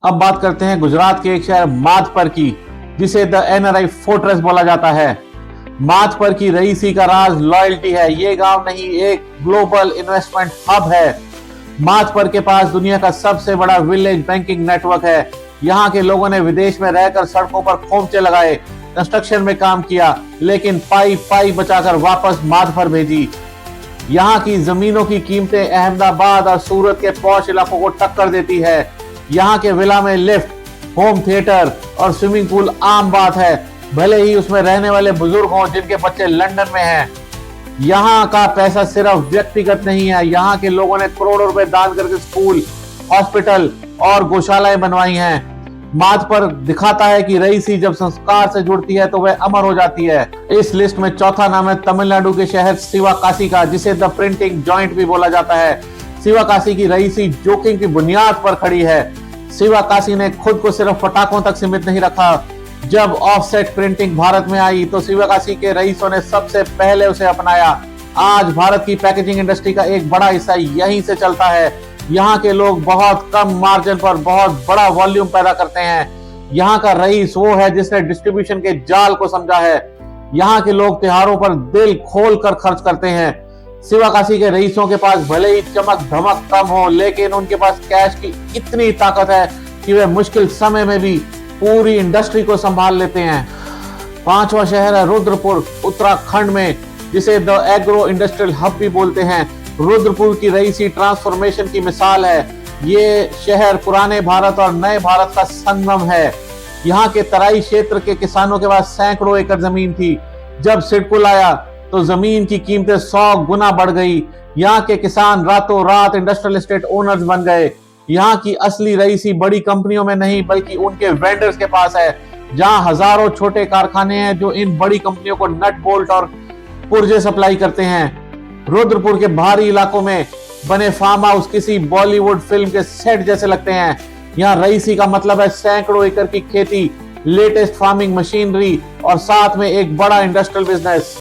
अब बात करते हैं गुजरात के एक शहर माधपर की, जिसे द एनआरआई फोर्ट्रेस बोला जाता है। माधपर की रईसी का राज लॉयल्टी है। ये गांव नहीं, एक ग्लोबल इन्वेस्टमेंट हब है। माधपर के पास दुनिया का सबसे बड़ा विलेज बैंकिंग नेटवर्क है। यहाँ के लोगों ने विदेश में रहकर सड़कों पर खोमचे लगाए, कंस्ट्रक्शन में काम किया, लेकिन पाई पाई बचाकर वापस माधपर भेजी। यहाँ की जमीनों की कीमतें अहमदाबाद और सूरत के पॉश इलाकों को टक्कर देती है। यहाँ के विला में लिफ्ट, होम थिएटर और स्विमिंग पूल आम बात है, भले ही उसमें रहने वाले बुजुर्ग हों जिनके बच्चे लंदन में हैं। यहाँ का पैसा सिर्फ व्यक्तिगत नहीं है। यहाँ के लोगों ने करोड़ों रुपए दान करके स्कूल, हॉस्पिटल और गौशालाएं बनवाई हैं। माधपर दिखाता है कि रईसी जब संस्कार से जुड़ती है तो वह अमर हो जाती है। इस लिस्ट में चौथा नाम है तमिलनाडु के शहर शिवकाशी का, जिसे द प्रिंटिंग जॉइंट भी बोला जाता है। शिवकाशी की रईसी जोखिम की बुनियाद पर खड़ी है। शिवकाशी ने खुद को सिर्फ पटाखों तक सीमित नहीं रखा। जब ऑफसेट प्रिंटिंग भारत में आई तो शिवकाशी के रईसों ने सबसे पहले उसे अपनाया। आज भारत की पैकेजिंग इंडस्ट्री का एक बड़ा हिस्सा यहीं से चलता है। यहाँ के लोग बहुत कम मार्जिन पर बहुत बड़ा वॉल्यूम पैदा करते हैं। यहाँ का रईस वो है जिसने डिस्ट्रीब्यूशन के जाल को समझा है। यहाँ के लोग त्योहारों पर दिल खोल कर खर्च करते हैं। शिवकाशी के रईसों के पास भले ही चमक धमक कम हो, लेकिन उनके पास कैश की इतनी ताकत है कि वे मुश्किल समय में भी पूरी इंडस्ट्री को संभाल लेते हैं। पांचवा शहर है रुद्रपुर, उत्तराखंड में, जिसे द एग्रो इंडस्ट्रियल हब भी बोलते हैं। रुद्रपुर की रईसी ट्रांसफॉर्मेशन की मिसाल है। ये शहर पुराने भारत और नए भारत का संगम है। यहाँ के तराई क्षेत्र के किसानों के पास सैकड़ों एकड़ जमीन थी। जब सिडको आया तो जमीन की कीमतें 100 गुना बढ़ गई। यहाँ के किसान रातों रात इंडस्ट्रियल एस्टेट ओनर्स बन गए। यहाँ की असली रईसी बड़ी कंपनियों में नहीं बल्कि उनके वेंडर्स के पास है, जहाँ हजारों छोटे कारखाने हैं जो इन बड़ी कंपनियों को नट बोल्ट और पुर्जे सप्लाई करते हैं। रुद्रपुर के बाहरी इलाकों में बने फार्म हाउस किसी बॉलीवुड फिल्म के सेट जैसे लगते हैं। यहाँ रईसी का मतलब है सैकड़ों एकड़ की खेती, लेटेस्ट फार्मिंग मशीनरी और साथ में एक बड़ा इंडस्ट्रियल बिजनेस।